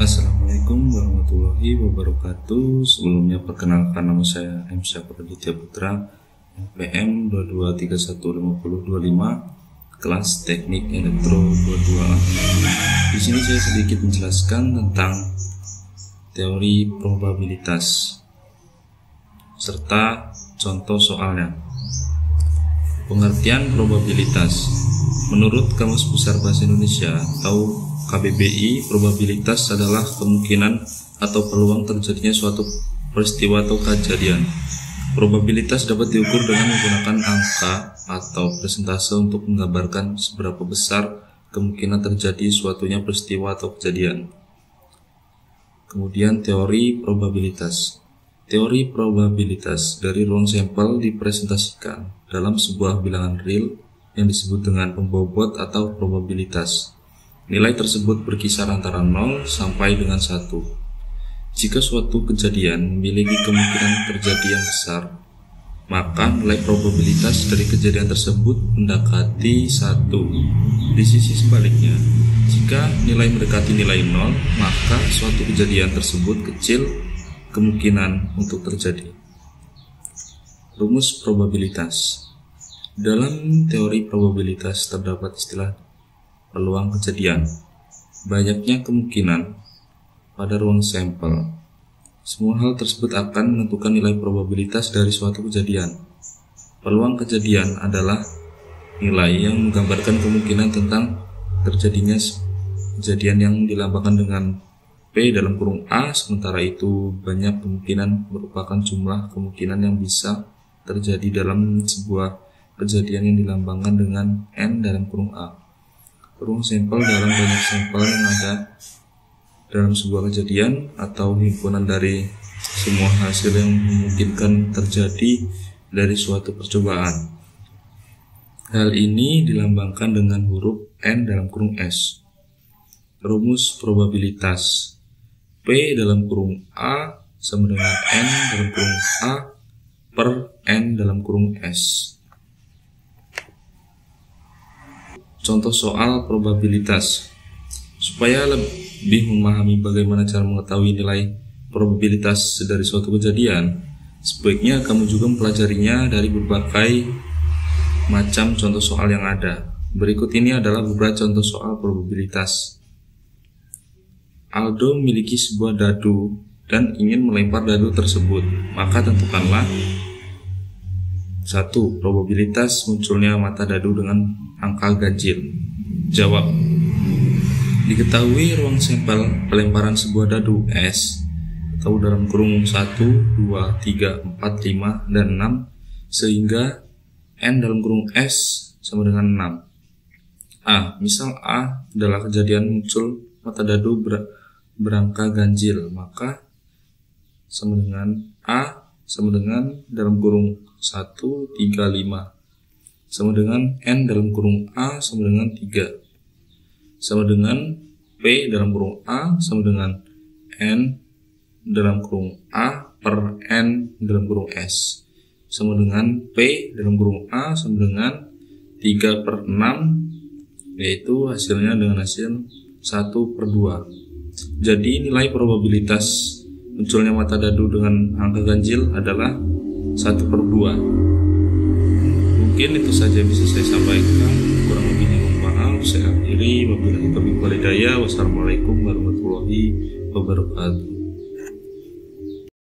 Assalamualaikum warahmatullahi wabarakatuh. Sebelumnya perkenalkan, nama saya M. Syafur Aditya Putra, NPM 22315025, kelas Teknik Elektro 22A. Di sini saya sedikit menjelaskan tentang teori probabilitas serta contoh soalnya. Pengertian probabilitas menurut Kamus Besar Bahasa Indonesia atau KBBI, probabilitas adalah kemungkinan atau peluang terjadinya suatu peristiwa atau kejadian. Probabilitas dapat diukur dengan menggunakan angka atau persentase untuk menggambarkan seberapa besar kemungkinan terjadi suatunya peristiwa atau kejadian. Kemudian teori probabilitas. Teori probabilitas dari ruang sampel dipresentasikan dalam sebuah bilangan real yang disebut dengan pembobot atau probabilitas. Nilai tersebut berkisar antara 0 sampai dengan 1. Jika suatu kejadian memiliki kemungkinan terjadi yang besar, maka nilai probabilitas dari kejadian tersebut mendekati 1. Di sisi sebaliknya, jika nilai mendekati nilai 0, maka suatu kejadian tersebut kecil kemungkinan untuk terjadi. Rumus probabilitas. Dalam teori probabilitas terdapat istilah peluang kejadian. Banyaknya kemungkinan pada ruang sampel. Semua hal tersebut akan menentukan nilai probabilitas dari suatu kejadian. Peluang kejadian adalah nilai yang menggambarkan kemungkinan tentang terjadinya kejadian yang dilambangkan dengan P dalam kurung A, sementara itu banyak kemungkinan merupakan jumlah kemungkinan yang bisa terjadi dalam sebuah kejadian yang dilambangkan dengan N dalam kurung A. Ruang sampel dalam banyak sampel yang ada dalam sebuah kejadian atau himpunan dari semua hasil yang memungkinkan terjadi dari suatu percobaan. Hal ini dilambangkan dengan huruf N dalam kurung S. Rumus probabilitas. P dalam kurung A sama dengan N dalam kurung A per N dalam kurung S. Contoh soal probabilitas. Supaya lebih memahami bagaimana cara mengetahui nilai probabilitas dari suatu kejadian, sebaiknya kamu juga mempelajarinya dari berbagai macam contoh soal yang ada. Berikut ini adalah beberapa contoh soal probabilitas. Aldo memiliki sebuah dadu dan ingin melempar dadu tersebut, maka tentukanlah 1. Probabilitas munculnya mata dadu dengan angka ganjil. Jawab. Diketahui ruang sampel pelemparan sebuah dadu S atau dalam kurung 1, 2, 3, 4, 5, dan 6 sehingga N dalam kurung S sama dengan 6. A. Misal A adalah kejadian muncul mata dadu berangka ganjil, maka sama dengan A sama dengan dalam kurung 1, 3, 5 sama dengan N dalam kurung A sama dengan 3 sama dengan P dalam kurung A sama dengan N dalam kurung A per N dalam kurung S sama dengan P dalam kurung A sama dengan 3 per 6, yaitu hasilnya dengan hasil 1 per 2. Jadi nilai probabilitas munculnya mata dadu dengan angka ganjil adalah 1 per 2. Mungkin itu saja bisa saya sampaikan, kurang lebihnya mohon maaf. Saya akhiri, wabillahi taufiq wal hidayah. Wassalamualaikum warahmatullahi wabarakatuh.